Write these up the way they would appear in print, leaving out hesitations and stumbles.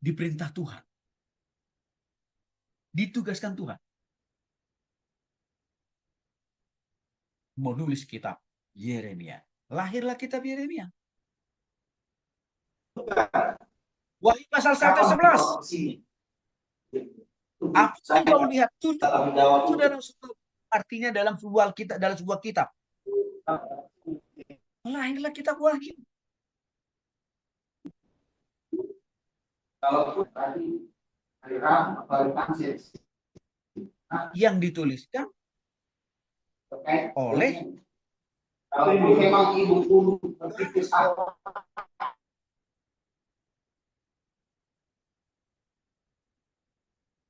diperintah Tuhan, ditugaskan Tuhan menulis kitab Yeremia. Lahirlah kitab Yeremia. Wahyu pasal 1:11. Apa yang kau lihat itu dalam artinya dalam sebuah kitab. Lahirlah kitab Wahyu. Yang dituliskan oleh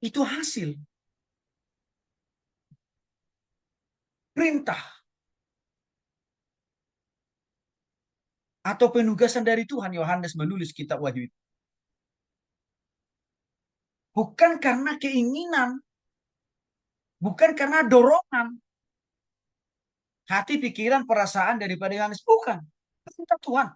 itu hasil perintah atau penugasan dari Tuhan Yohanes menulis kitab Wahyu itu. Bukan karena keinginan, bukan karena dorongan, hati, pikiran, perasaan daripada Yohanes. Bukan. Perintah Tuhan.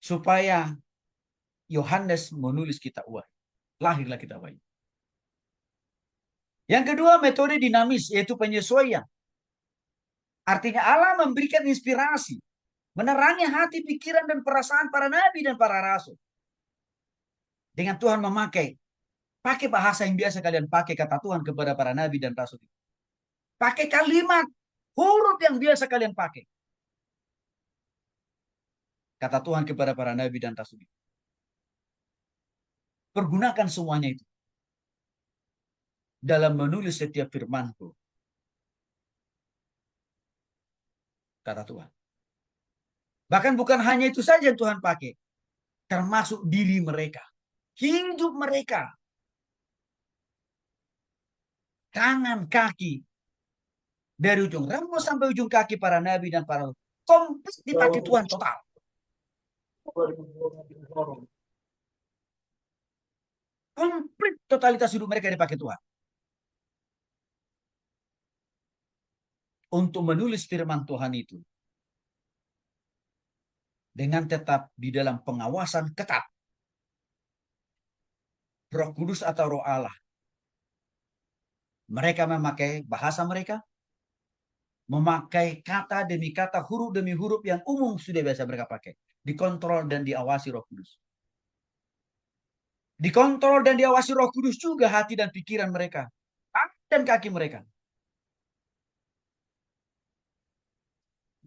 Supaya Yohanes menulis kitab Wahyu. Lahirlah kitab Wahyu. Yang kedua, metode dinamis, yaitu penyesuaian. Artinya Allah memberikan inspirasi, menerangi hati, pikiran, dan perasaan para nabi dan para rasul. Dengan Tuhan pakai bahasa yang biasa kalian pakai, kata Tuhan kepada para nabi dan rasul. Pakai kalimat, huruf yang biasa kalian pakai. Kata Tuhan kepada para nabi dan rasul. Pergunakan semuanya itu dalam menulis setiap firman-Ku, kata Tuhan. Bahkan bukan hanya itu saja yang Tuhan pakai, termasuk diri mereka, hidup mereka, tangan, kaki, dari ujung rambut sampai ujung kaki para nabi dan para komplit dipakai Tuhan total. Komplit totalitas hidup mereka dipakai Tuhan. Untuk menulis firman Tuhan itu. Dengan tetap di dalam pengawasan ketat. Roh Kudus atau Roh Allah. Mereka memakai bahasa mereka. Memakai kata demi kata, huruf demi huruf yang umum sudah biasa mereka pakai. Dikontrol dan diawasi Roh Kudus. Dikontrol dan diawasi Roh Kudus juga hati dan pikiran mereka. Dan kaki mereka.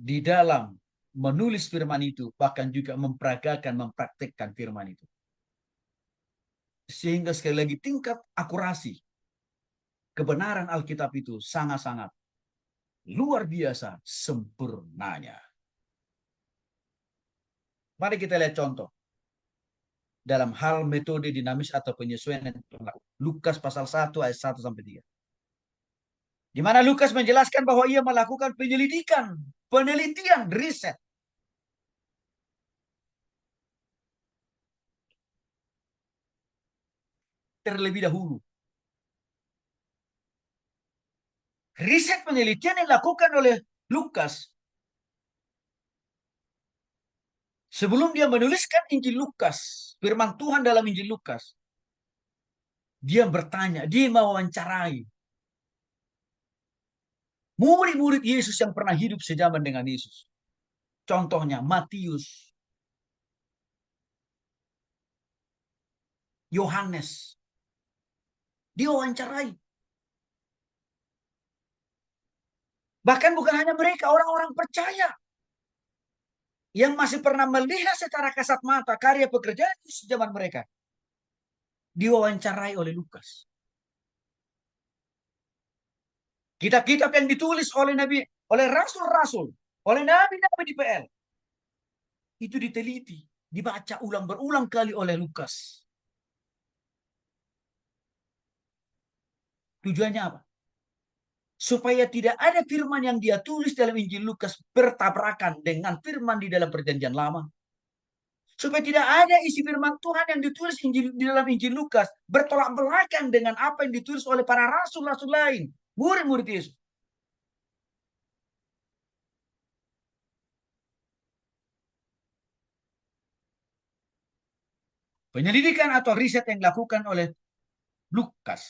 Di dalam menulis firman itu, bahkan juga memperagakan, mempraktekkan firman itu. Sehingga sekali lagi tingkat akurasi kebenaran Alkitab itu sangat-sangat luar biasa sempurnanya. Mari kita lihat contoh. Dalam hal metode dinamis atau penyesuaian yang berlaku. Lukas pasal 1 ayat 1-3. Di mana Lukas menjelaskan bahwa ia melakukan penyelidikan, penelitian, riset. Terlebih dahulu. Riset penelitian yang dilakukan oleh Lukas. Sebelum dia menuliskan Injil Lukas, firman Tuhan dalam Injil Lukas. Dia bertanya, dia mewawancarai murid-murid Yesus yang pernah hidup sejaman dengan Yesus. Contohnya Matius, Yohanes. Diwawancarai. Bahkan bukan hanya mereka, orang-orang percaya yang masih pernah melihat secara kasat mata karya pekerjaan Yesus zaman mereka. Diwawancarai oleh Lukas. Kitab-kitab yang ditulis oleh nabi, oleh rasul-rasul, oleh nabi-nabi di PL. Itu diteliti, dibaca ulang berulang kali oleh Lukas. Tujuannya apa? Supaya tidak ada firman yang dia tulis dalam Injil Lukas bertabrakan dengan firman di dalam Perjanjian Lama. Supaya tidak ada isi firman Tuhan yang ditulis di dalam Injil Lukas bertolak belakang dengan apa yang ditulis oleh para rasul-rasul lain, murid-murid Yesus. Penyelidikan atau riset yang dilakukan oleh Lukas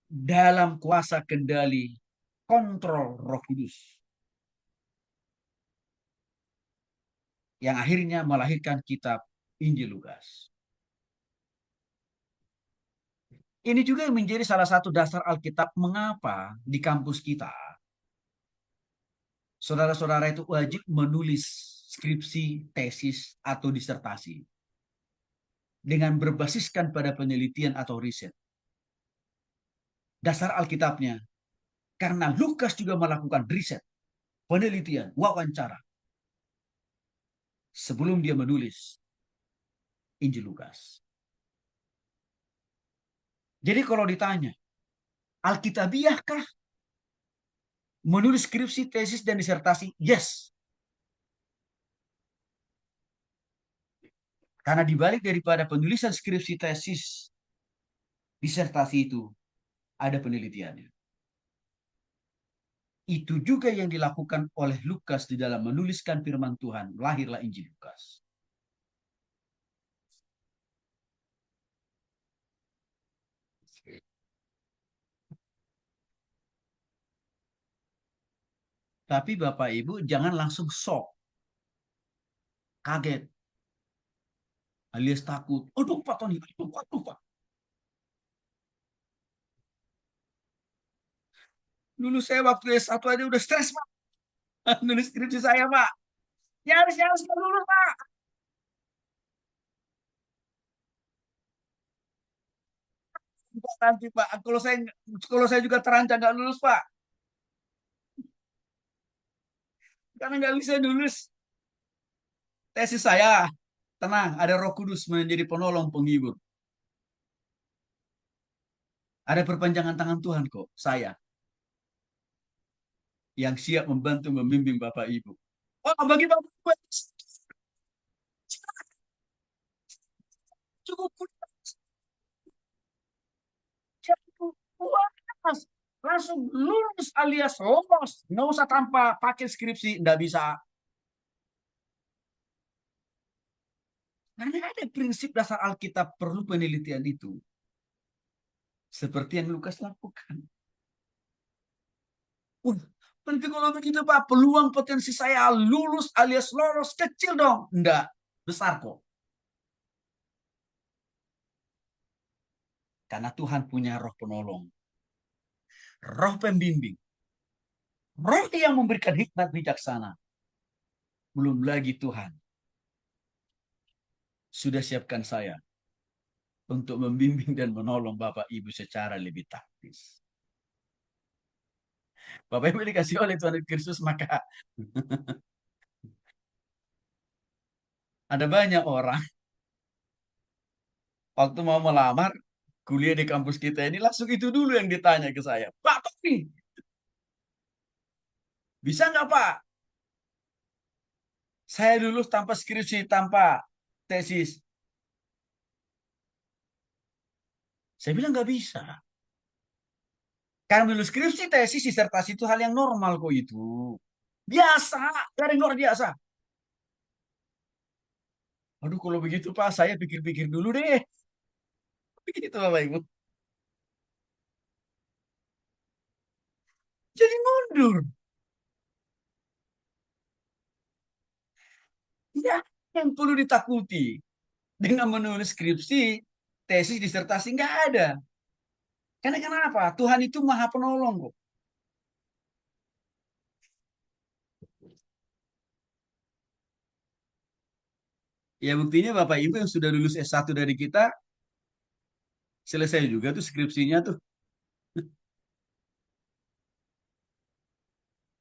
dalam kuasa kendali kontrol Roh Kudus yang akhirnya melahirkan kitab Injil Lukas. Ini juga yang menjadi salah satu dasar Alkitab mengapa di kampus kita saudara-saudara itu wajib menulis skripsi, tesis, atau disertasi dengan berbasiskan pada penelitian atau riset. Dasar Alkitabnya, karena Lukas juga melakukan riset, penelitian, wawancara sebelum dia menulis Injil Lukas. Jadi kalau ditanya, Alkitabiahkah menulis skripsi, tesis, dan disertasi? Yes. Karena dibalik daripada penulisan skripsi, tesis, disertasi itu ada penelitiannya. Itu juga yang dilakukan oleh Lukas di dalam menuliskan firman Tuhan. Lahirlah Injil Lukas. Tapi Bapak Ibu jangan langsung shock, kaget, alias takut. Aduh Pak Tony, aduh Pak. Dulu saya waktu S1 aja udah stres Pak. Nulis skripsi saya Pak. Nyaris nggak lulus Pak. Nanti Pak, kalau saya juga terancam nggak lulus Pak. Karena nggak bisa lulus tesis saya. Tenang, ada Roh Kudus menjadi penolong penghibur. Ada perpanjangan tangan Tuhan kok, saya yang siap membantu membimbing Bapak Ibu. Oh, bagi Bapak Ibu cukup puas, langsung lulus alias lolos, nggak usah tanpa pakai skripsi, nggak bisa. Karena ada prinsip dasar Alkitab perlu penelitian itu, seperti yang Lukas lakukan. Nanti kalau begitu Pak, peluang potensi saya lulus alias lolos kecil dong. Enggak, besar kok. Karena Tuhan punya roh penolong, roh pembimbing, roh yang memberikan hikmat bijaksana. Belum lagi Tuhan sudah siapkan saya untuk membimbing dan menolong Bapak Ibu secara lebih taktis. Bapak Ibu dikasih oleh Tuhan Kristus, maka ada banyak orang waktu mau melamar kuliah di kampus kita ini langsung itu dulu yang ditanya ke saya. Pak Tony, bisa nggak Pak? Saya lulus tanpa skripsi, tanpa tesis. Saya bilang nggak bisa. Karena lulus skripsi, tesis, disertasi itu hal yang normal kok itu. Biasa, dari luar biasa. Aduh, kalau begitu Pak, saya pikir-pikir dulu deh. Begitu Bapak Ibu. Jadi mundur. Ya, yang perlu ditakuti dengan menulis skripsi, tesis, disertasi nggak ada. Karena kenapa? Tuhan itu maha penolong kok. Ya buktinya Bapak Ibu yang sudah lulus S1 dari kita, selesai juga tuh skripsinya tuh.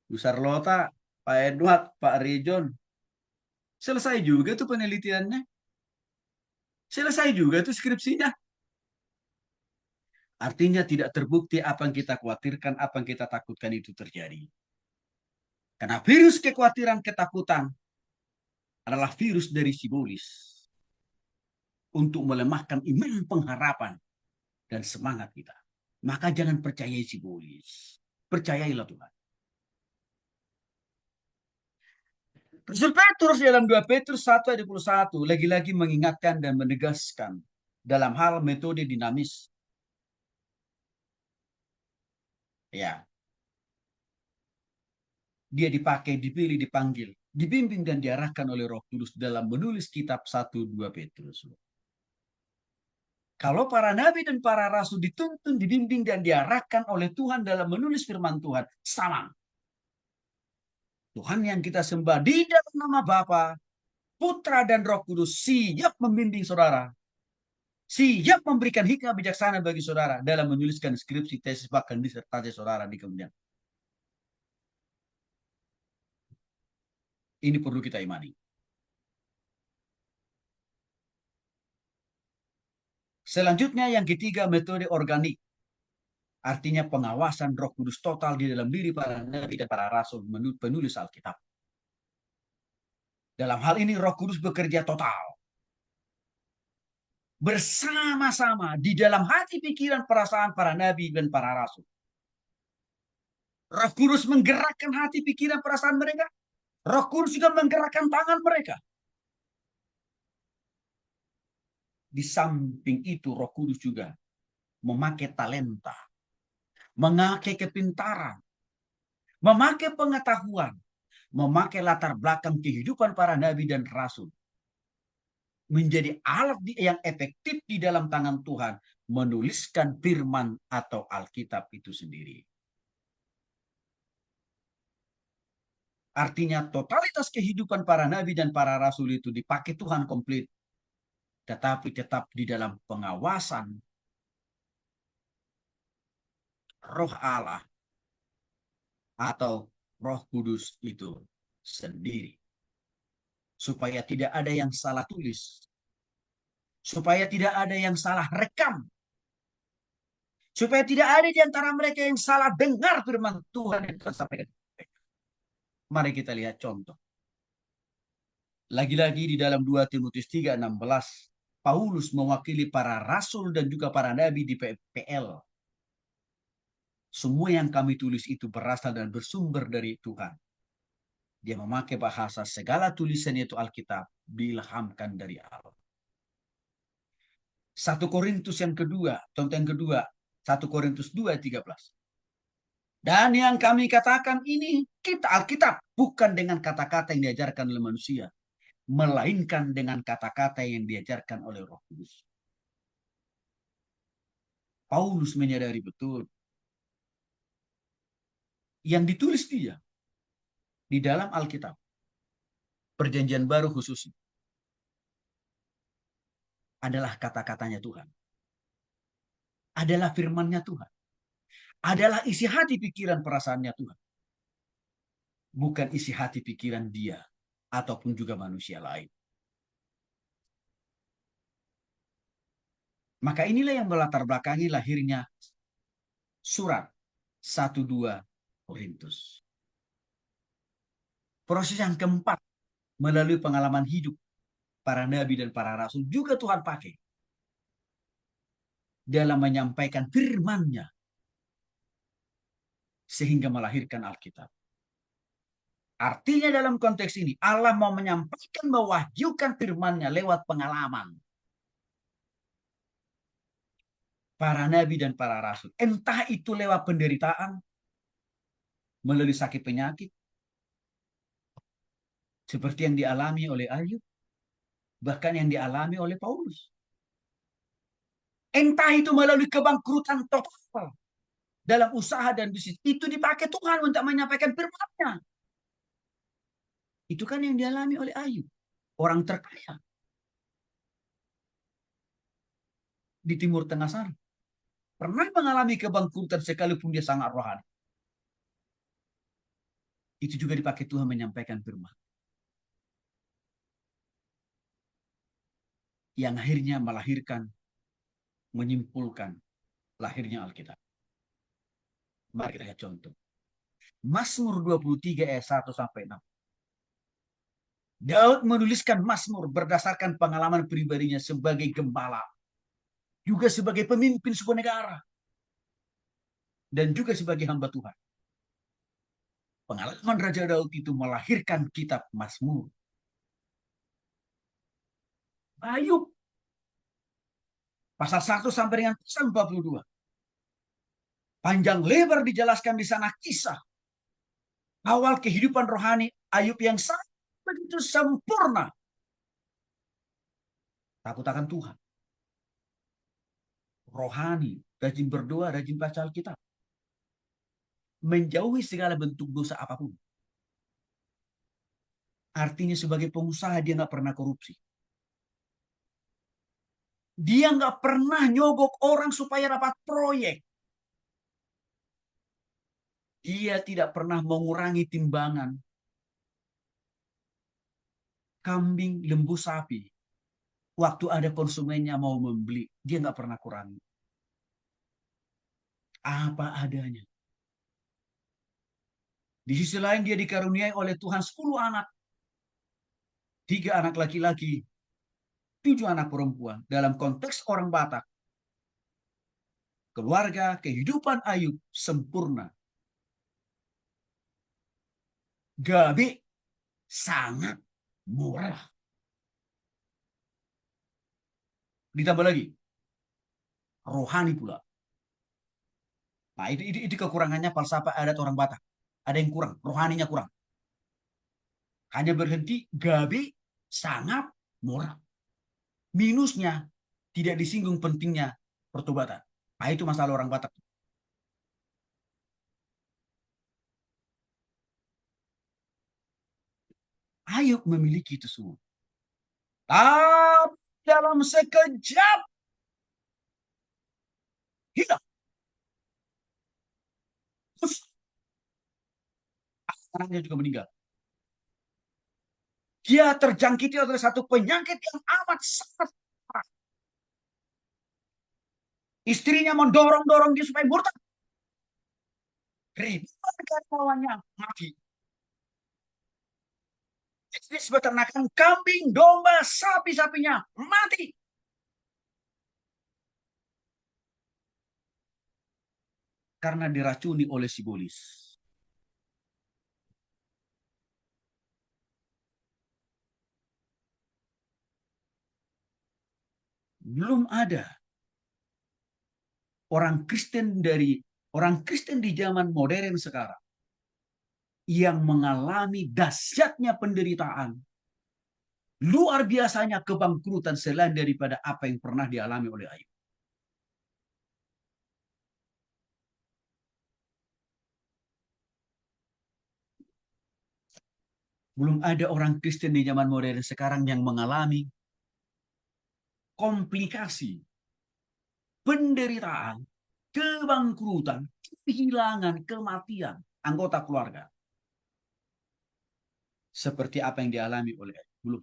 Bu Sarlota, Pak Edward, Pak Rijon, selesai juga tuh penelitiannya. Selesai juga tuh skripsinya. Artinya tidak terbukti apa yang kita khawatirkan, apa yang kita takutkan itu terjadi. Karena virus kekhawatiran, ketakutan adalah virus dari sibolis untuk melemahkan iman, pengharapan, dan semangat kita. Maka jangan percayai sibolis. Percayailah Tuhan. Rasul Petrus dalam 2 Petrus 1 ayat 21 lagi-lagi mengingatkan dan menegaskan dalam hal metode dinamis. Ya, dia dipakai, dipilih, dipanggil, dibimbing dan diarahkan oleh Roh Kudus dalam menulis kitab 1-2 Petrus. Kalau para nabi dan para rasul dituntun, dibimbing dan diarahkan oleh Tuhan dalam menulis firman Tuhan, sama. Tuhan yang kita sembah di dalam nama Bapa, Putra dan Roh Kudus siap membimbing saudara, siap memberikan hikmah bijaksana bagi saudara dalam menuliskan skripsi, tesis, bahkan disertasi saudara di kemudian. Ini perlu kita imani. Selanjutnya yang ketiga, metode organik. Artinya pengawasan Roh Kudus total di dalam diri para nabi dan para rasul penulis Alkitab. Dalam hal ini Roh Kudus bekerja total. Bersama-sama di dalam hati, pikiran, perasaan para nabi dan para rasul. Roh Kudus menggerakkan hati, pikiran, perasaan mereka. Roh Kudus juga menggerakkan tangan mereka. Di samping itu Roh Kudus juga memakai talenta, memakai kepintaran, memakai pengetahuan, memakai latar belakang kehidupan para nabi dan rasul. Menjadi alat yang efektif di dalam tangan Tuhan menuliskan firman atau Alkitab itu sendiri. Artinya totalitas kehidupan para nabi dan para rasul itu dipakai Tuhan komplit. Tetapi tetap di dalam pengawasan Roh Allah atau Roh Kudus itu sendiri. Supaya tidak ada yang salah tulis. Supaya tidak ada yang salah rekam. Supaya tidak ada di antara mereka yang salah dengar firman Tuhan yang tersampaikan. Mari kita lihat contoh. Lagi-lagi di dalam 2 Timotius 3:16, Paulus mewakili para rasul dan juga para nabi di PL. Semua yang kami tulis itu berasal dan bersumber dari Tuhan. Dia memakai bahasa segala tulisan yaitu Alkitab diilhamkan dari Allah. 1 Korintus yang kedua, contoh yang kedua, 1 Korintus 2:13. Dan yang kami katakan ini kita Alkitab, bukan dengan kata-kata yang diajarkan oleh manusia, melainkan dengan kata-kata yang diajarkan oleh Roh Kudus. Paulus menyadari betul yang ditulis dia di dalam Alkitab, Perjanjian Baru khususnya, adalah kata-katanya Tuhan. Adalah firman-Nya Tuhan. Adalah isi hati, pikiran, perasaannya Tuhan. Bukan isi hati, pikiran dia ataupun juga manusia lain. Maka inilah yang melatar belakangi lahirnya surat 1-2 Korintus. Proses yang keempat, melalui pengalaman hidup para nabi dan para rasul juga Tuhan pakai dalam menyampaikan firman-Nya sehingga melahirkan Alkitab. Artinya dalam konteks ini Allah mau menyampaikan, mewahyukan firman-Nya lewat pengalaman para nabi dan para rasul. Entah itu lewat penderitaan, melalui sakit penyakit, seperti yang dialami oleh Ayub, bahkan yang dialami oleh Paulus. Entah itu melalui kebangkrutan total dalam usaha dan bisnis, itu dipakai Tuhan untuk menyampaikan firman-Nya. Itu kan yang dialami oleh Ayub, orang terkaya di Timur Tengah sana. Pernah mengalami kebangkrutan sekalipun dia sangat rohani. Itu juga dipakai Tuhan menyampaikan firman. Yang akhirnya melahirkan, menyimpulkan lahirnya Alkitab. Mari kita lihat contoh. Mazmur 23 ayat 1-6. Daud menuliskan Mazmur berdasarkan pengalaman pribadinya sebagai gembala, juga sebagai pemimpin sebuah negara, dan juga sebagai hamba Tuhan. Pengalaman Raja Daud itu melahirkan kitab Mazmur. Ayub pasal 1 sampai dengan pasal 42. Panjang lebar dijelaskan di sana kisah awal kehidupan rohani Ayub yang sangat begitu sempurna. Takut akan Tuhan. Rohani, rajin berdoa, rajin baca Alkitab. Menjauhi segala bentuk dosa apapun. Artinya sebagai pengusaha dia nggak pernah korupsi. Dia nggak pernah nyogok orang supaya dapat proyek. Dia tidak pernah mengurangi timbangan kambing, lembu, sapi. Waktu ada konsumennya mau membeli, dia nggak pernah kurangi. Apa adanya. Di sisi lain dia dikaruniai oleh Tuhan 10 anak. 3 anak laki-laki, 7 anak perempuan. Dalam konteks orang Batak, keluarga, kehidupan Ayub sempurna. Gabi sangat murah. Ditambah lagi, rohani pula. Nah, itu kekurangannya falsafah adat orang Batak. Ada yang kurang, rohaninya kurang. Hanya berhenti gabi sangat murah. Minusnya tidak disinggung pentingnya pertobatan. Nah, itu masalah orang Batak. Ayub memiliki itu semua. Tapi dalam sekejap hilang. Terus anaknya juga meninggal. Dia terjangkiti oleh satu penyakit yang amat sangat parah. Istrinya mendorong-dorong dia supaya murtad. Ribuan karyawannya mati. Bisnis peternakan kambing, domba, sapi-sapinya mati. Karena diracuni oleh sibolis. Belum ada orang Kristen di zaman modern sekarang yang mengalami dahsyatnya penderitaan, luar biasanya kebangkrutan selain daripada apa yang pernah dialami oleh Ayub. Belum ada orang Kristen di zaman modern sekarang yang mengalami komplikasi, penderitaan, kebangkrutan, kehilangan, kematian anggota keluarga. Seperti apa yang dialami oleh Ayub. Belum.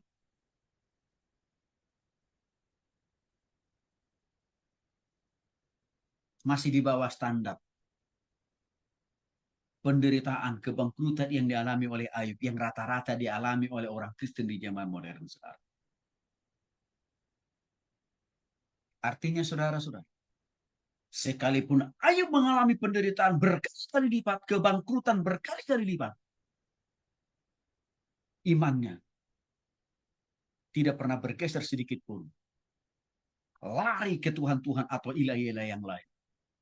Masih di bawah standar penderitaan, kebangkrutan yang dialami oleh Ayub, yang rata-rata dialami oleh orang Kristen di zaman modern sekarang. Artinya saudara-saudara, sekalipun Ayub mengalami penderitaan berkali-kali lipat, kebangkrutan berkali-kali lipat, imannya tidak pernah bergeser sedikit pun. Lari ke Tuhan-Tuhan atau ilah-ilah yang lain.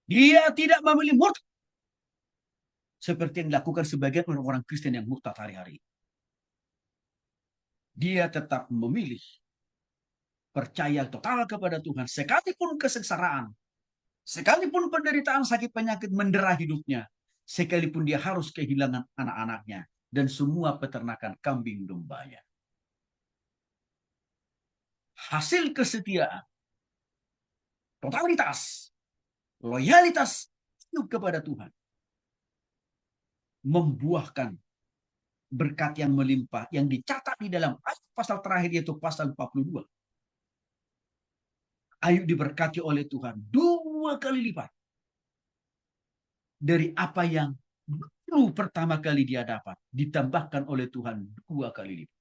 Dia tidak memilih murtad. Seperti yang dilakukan sebagian orang-orang Kristen yang murtad hari-hari. Dia tetap memilih percaya total kepada Tuhan. Sekalipun kesengsaraan, sekalipun penderitaan sakit penyakit mendera hidupnya, sekalipun dia harus kehilangan anak-anaknya dan semua peternakan kambing dombanya. Hasil kesetiaan, totalitas, loyalitas kepada Tuhan membuahkan berkat yang melimpah yang dicatat di dalam ayat pasal terakhir yaitu pasal 42. Ayub diberkati oleh Tuhan 2 kali lipat dari apa yang baru pertama kali dia dapat, ditambahkan oleh Tuhan 2 kali lipat.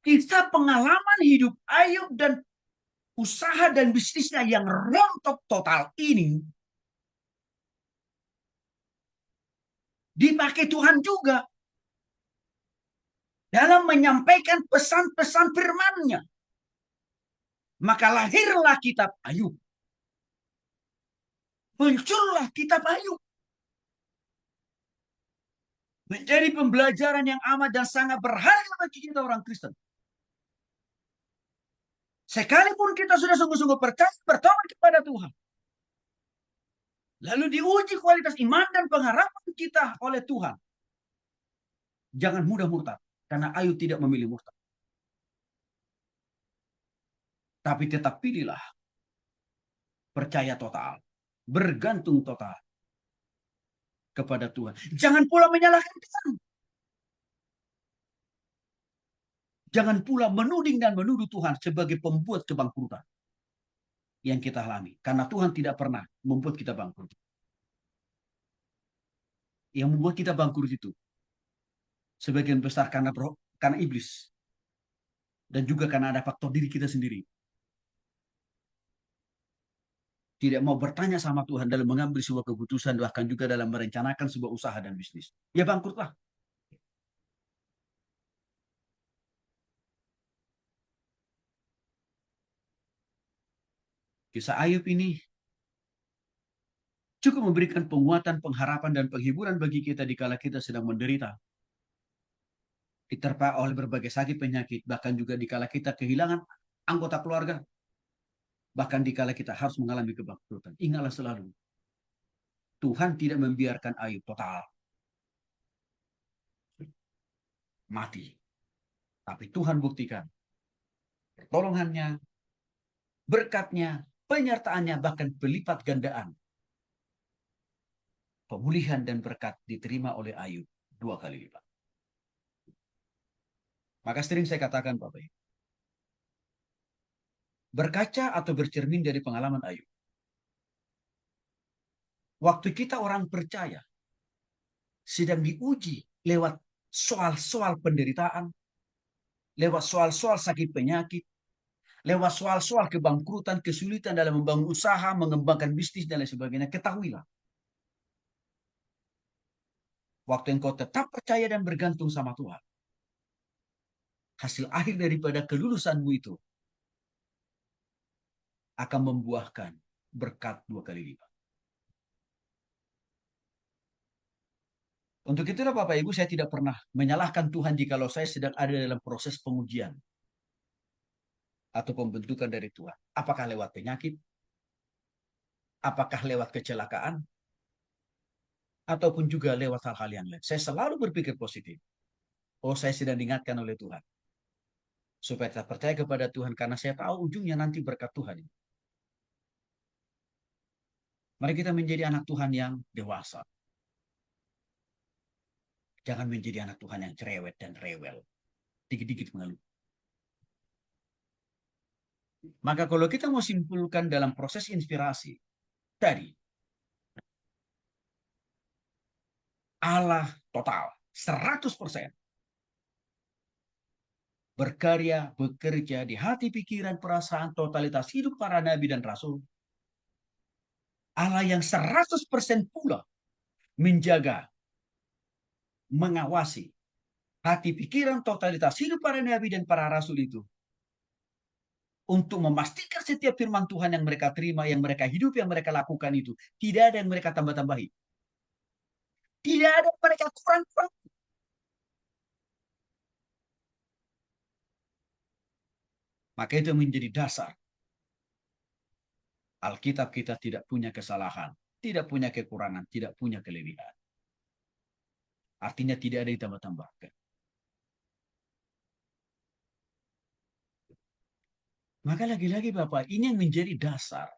Kisah pengalaman hidup Ayub dan usaha dan bisnisnya yang rontok total ini dipakai Tuhan juga dalam menyampaikan pesan-pesan firman-Nya. Maka lahirlah kitab Ayub. Muncullah kitab Ayub. Menjadi pembelajaran yang amat dan sangat berharga bagi kita orang Kristen. Sekalipun kita sudah sungguh-sungguh percaya, bertobat kepada Tuhan, lalu diuji kualitas iman dan pengharapan kita oleh Tuhan, jangan mudah murtad, karena Ayub tidak memilih murtad. Tapi tetap pilihlah percaya total, bergantung total kepada Tuhan. Jangan pula menyalahkan Tuhan. Jangan pula menuding dan menuduh Tuhan sebagai pembuat kebangkrutan yang kita alami. Karena Tuhan tidak pernah membuat kita bangkrut. Yang membuat kita bangkrut itu sebagian besar karena iblis. Dan juga karena ada faktor diri kita sendiri. Tidak mau bertanya sama Tuhan dalam mengambil sebuah keputusan, bahkan juga dalam merencanakan sebuah usaha dan bisnis. Ya bangkrutlah. Kisah Ayub ini cukup memberikan penguatan, pengharapan, dan penghiburan bagi kita dikala kita sedang menderita. Diterpa oleh berbagai sakit penyakit, bahkan juga dikala kita kehilangan anggota keluarga. Bahkan dikala kita harus mengalami kebangkrutan. Ingatlah selalu, Tuhan tidak membiarkan Ayub total mati. Tapi Tuhan buktikan pertolongannya, berkatnya, penyertaannya, bahkan pelipat gandaan. Pemulihan dan berkat diterima oleh Ayub 2 kali lipat. Maka sering saya katakan Bapak Ibu, berkaca atau bercermin dari pengalaman Ayub. Waktu kita orang percaya sedang diuji lewat soal-soal penderitaan, lewat soal-soal sakit penyakit, lewat soal-soal kebangkrutan, kesulitan dalam membangun usaha, mengembangkan bisnis, dan lain sebagainya, ketahuilah, waktu engkau tetap percaya dan bergantung sama Tuhan, hasil akhir daripada kelulusanmu itu akan membuahkan berkat 2 kali lipat. Untuk itulah Bapak Ibu, saya tidak pernah menyalahkan Tuhan jikalau saya sedang ada dalam proses pengujian atau pembentukan dari Tuhan. Apakah lewat penyakit? Apakah lewat kecelakaan? Ataupun juga lewat hal-hal yang lain. Saya selalu berpikir positif. Oh, saya sedang diingatkan oleh Tuhan. Supaya kita percaya kepada Tuhan, karena saya tahu ujungnya nanti berkat Tuhan. Mari kita menjadi anak Tuhan yang dewasa. Jangan menjadi anak Tuhan yang cerewet dan rewel. Dikit-dikit mengeluh. Maka kalau kita mau simpulkan dalam proses inspirasi, tadi, Allah total, 100%. Berkarya, bekerja di hati, pikiran, perasaan, totalitas hidup para nabi dan rasul. Allah yang 100% pula menjaga, mengawasi hati, pikiran, totalitas hidup para nabi dan para rasul itu, untuk memastikan setiap firman Tuhan yang mereka terima, yang mereka hidup, yang mereka lakukan itu, tidak ada yang mereka tambah-tambahi. Tidak ada yang mereka kurang-kurang. Maka itu menjadi dasar. Alkitab kita tidak punya kesalahan, tidak punya kekurangan, tidak punya kelebihan. Artinya tidak ada ditambah-tambahkan. Maka lagi-lagi Bapak, ini yang menjadi dasar